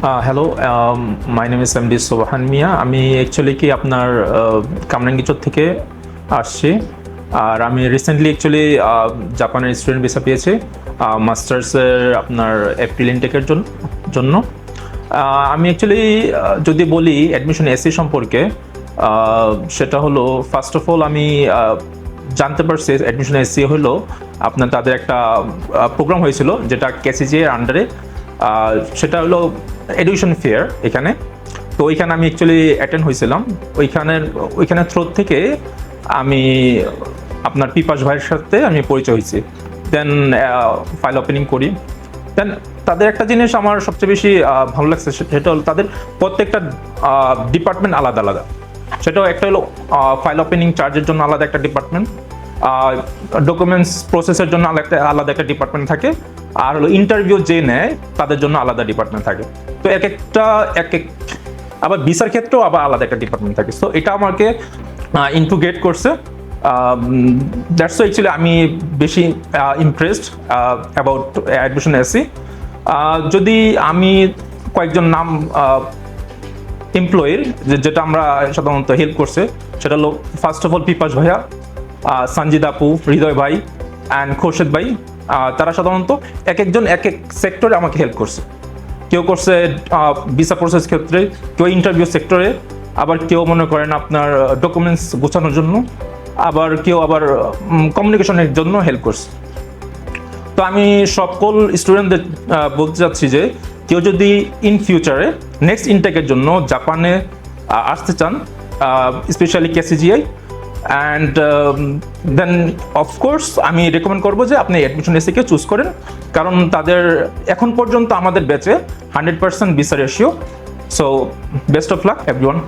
Hello, my name is MD Sobhan Mia. আমি actually কি আপনার কামরাঙ্গীরচর থেকে আসছি। আর আমি রিসেন্টলি অ্যাকচুয়ালি জাপানের স্টুডেন্ট ভিসা পেয়েছি মাস্টার্সের আপনার এপ্রিল ইনটেকের জন্য। আমি অ্যাকচুয়ালি যদি বলি অ্যাডমিশন এসি সম্পর্কে, সেটা হলো ফার্স্ট অফ অল আমি জানতে পারছি অ্যাডমিশন এসি হলো আপনার তাদের একটা প্রোগ্রাম হয়েছিল যেটা কেসিজি এর আন্ডারে। সেটা হলো এডুকেশন ফেয়ার এখানে। তো ওইখানে আমি অ্যাকচুয়ালি অ্যাটেন্ড হয়েছিলাম। ওইখানে থ্রো থেকে আমি আপনার পিপাস ভাইয়ের সাথে আমি পরিচয় হয়েছি। দেন ফাইল ওপেনিং করি। দেন তাদের একটা জিনিস আমার সবচেয়ে বেশি ভালো লাগছে, সেটা হলো তাদের প্রত্যেকটা ডিপার্টমেন্ট আলাদা আলাদা। সেটাও একটা হলো ফাইল ওপেনিং চার্জের জন্য আলাদা একটা ডিপার্টমেন্ট, ডকুমেন্টস প্রসেসের জন্য আলাদা একটা ডিপার্টমেন্ট থাকে, আর হলো ইন্টারভিউ যে নেয় তাদের জন্য আলাদা ডিপার্টমেন্ট থাকে। তো এক আবার ভিসার ক্ষেত্রেও আবার আলাদা একটা ডিপার্টমেন্ট থাকে। সো এটা আমাকে ইন্টিগ্রেট করছে। দ্যাটস অ্যাকচুয়ালি আমি বেশি ইমপ্রেসড অ্যাবাউট অ্যাডমিশন এসি। যদি আমি কয়েকজন নাম এমপ্লয়ির যেটা আমরা সাধারণত হেল্প করছে, সেটা হলো ফার্স্ট অফ অল পিপাস ভাইয়া, সঞ্জিদ আপু, হৃদয় ভাই অ্যান্ড খোরশেদ ভাই। তারা সাধারণত একজন এক সেক্টরে আমাকে হেল্প করছে। কেউ করছে ভিসা প্রসেস ক্ষেত্রে, কেউ ইন্টারভিউ সেক্টরে, আবার কেউ মনে করেন আপনার ডকুমেন্টস গোছানোর জন্য, আবার কেউ আবার কমিউনিকেশনের জন্য হেল্প করছে। তো আমি সকল স্টুডেন্টদের বলতে চাচ্ছি যে কেউ যদি ইন ফিউচারে নেক্সট ইনটেকের জন্য জাপানে আসতে চান, স্পেশালি কেসিজিআই, অ্যান্ড দেন অফকোর্স আমি রেকমেন্ড করবো যে আপনি অ্যাডমিশন এসিকে চুজ করেন, কারণ তাদের এখন পর্যন্ত আমাদের ব্যাচে 100% visa ratio. So best of luck everyone.